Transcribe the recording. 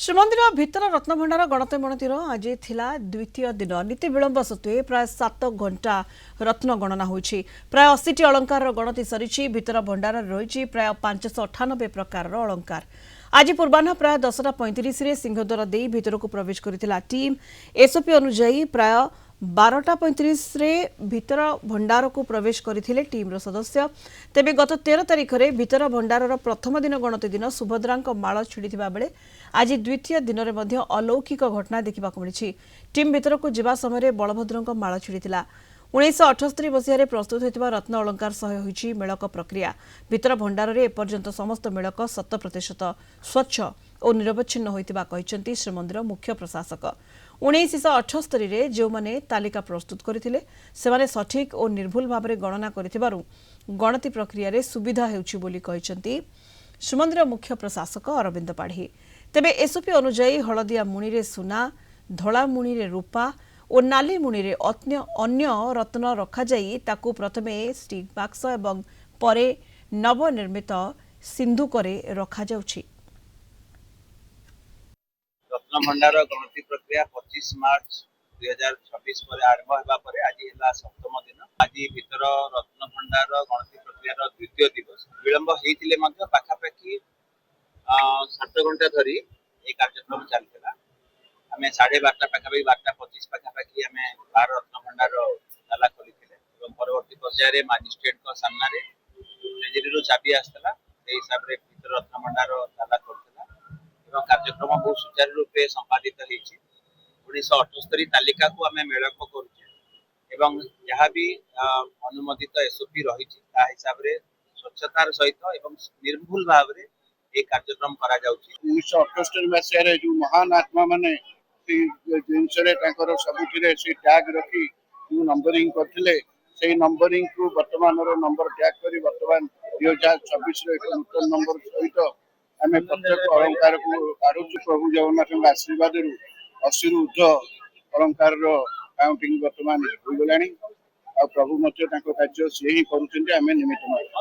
श्रीमंदिर भितर रत्नभंडार गणतमणतिर आज थिला द्वितीय दिन नीति विलंब सत्वे प्राय 7 घंटा रत्न गणना होइछि। प्राय 80 अलंकार गणति सरिछि। भितर भंडार रहिछि प्राय 598 प्रकार अलंकार। आज पूर्वाह्न प्राय 10:35 रे सिंहद्वार देई भितरକୁ प्रवेश करिथिला टीम। एसओपी अनुसार प्राय 12:35 रे भितर भंडार को प्रवेश करथिले टीम रो सदस्य। तेबे गत 13 तारिख रे भितर भंडारर प्रथम दिन गणति दिन सुभद्रांक माळ छिड़िथिबा बेले आज द्वितीय दिन रे मध्य अलौकिक घटना देखिबाक मिलिछि। टीम भितर को जिबा समय बलभद्रंक माळ छिड़िथिला। 1978 मसीह प्रस्तुत होता रत्न अलंकार सह होइछि मेलक प्रक्रिया। भितर भंडार रे एपर्यंत समस्त मेलक 100% स्वच्छ और निरवच्छिन्न होइतिबा कहिसेंति श्रीमंदिर मुख्य प्रशासक। 1978 रे जो माने तालिका प्रस्तुत करथिले सेमाने सठिक और निर्भुल भाबरे गणना करथिबारु गणति प्रक्रिया रे सुविधा हेउछि बोली कहिसेंति श्रीमंदिर मुख्य प्रशासक अरविंद पाढ़ी। तेबे एसओपी अनुसार हलदिया मुणी रे सुना, धला मुणी रे रूपा और नाली मुणी रे अन्य रत्न रखा जाई ताकू प्रथमे स्टील बाक्स एवं परे नवनिर्मित सिंधुकरे रखा जाउछि। रत्न भंडार गणति प्रक्रिया 25 मार्च 2026 पर आरंभ हेबा परे आज ହେଲା सप्तम दिन। आज भीतर रत्न भंडार गणति प्रक्रिया द्वितीय दिवस विलंब हेतिले मध्य पाखापाखि 7 घंटा धरी ए कार्यक्रम चलथिला। आमे 12:30 पाखापाखि 12:25 पाखापाखि आमे 12 रत्न भंडार ताला खोलिथिले एवं परवर्ती पर्याय रे मजिस्ट्रेट को सामना रे ट्रेजरी रो चाबी आस्तला ए हिसाब रे भीतर रत्न भंडार ताला खोलथिला एवं कार्यक्रम बहुत सुचारू रूपे संपादित होइछि। 1978 तालिका को आमे मेलक करूछे एवं जहाँ भी अनुमोदित एसओपी रहिछि ता हिसाब रे स्वच्छतार सहित एवं निर्भुल भाव रे ए कार्यक्रम करा जाउछि। 1978 मसीह रे जो महान आत्मा माने जिनसरे तांकर सबुथिरे से टैग रखी जो नंबरिंग करथिले से नंबरिंग को वर्तमान रो नंबर टैग करी वर्तमान 2026 रे एक नूतन नंबर सहित आमे प्रत्येक अलंकार को काढुछु। प्रभु जगन्नाथ के आशीर्वाद रु 80 रु ऊर्ध्व अलंकार रो काउंटिंग वर्तमान हो गलानी आ प्रभु मध्य तांको कार्य से ही करूछन्ते आमे निमित्त।